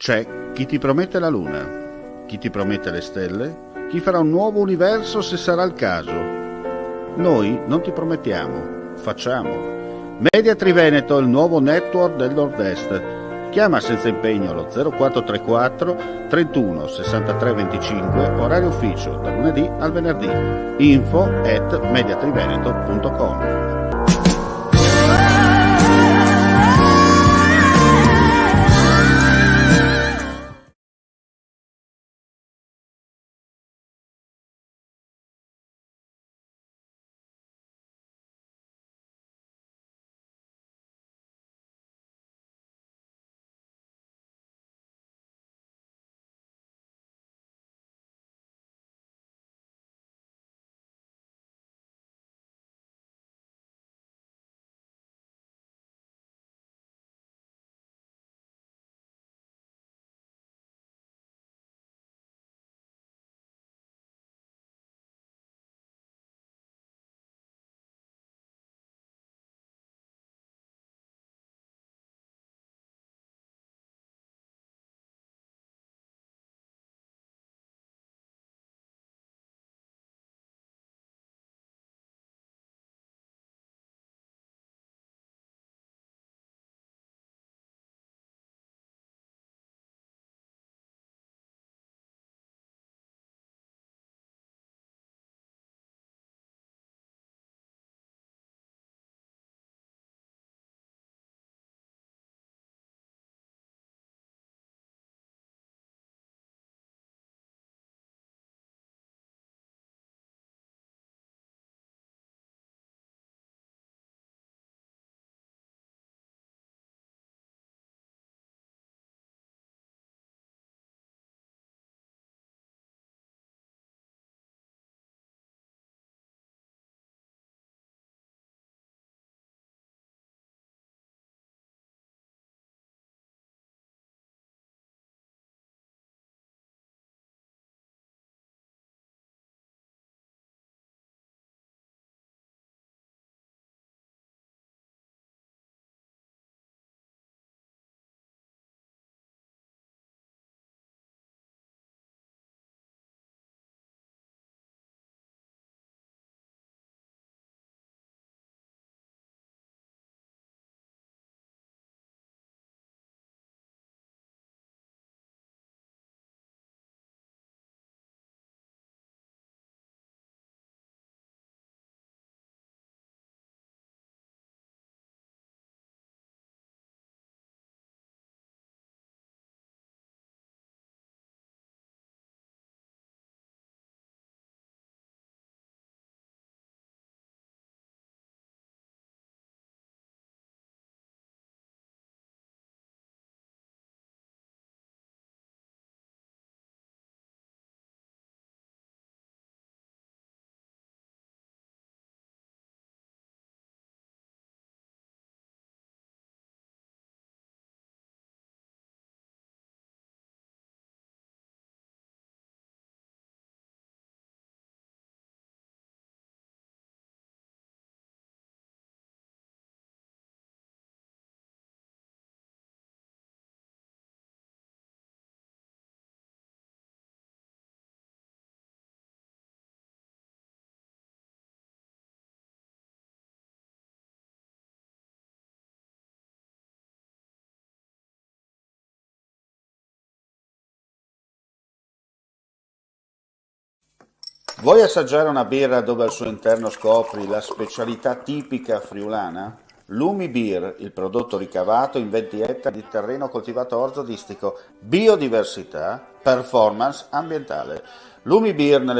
C'è chi ti promette la luna, chi ti promette le stelle, chi farà un nuovo universo se sarà il caso. Noi non ti promettiamo, facciamo. Media Triveneto, il nuovo network del Nord-Est. Chiama senza impegno allo 0434 31 63 25, orario ufficio, da lunedì al venerdì. info@mediatriveneto.com. Vuoi assaggiare una birra dove al suo interno scopri la specialità tipica friulana? Lumi Beer, il prodotto ricavato in 20 ettari di terreno coltivato orzodistico, biodiversità, performance ambientale. Lumi Beer nelle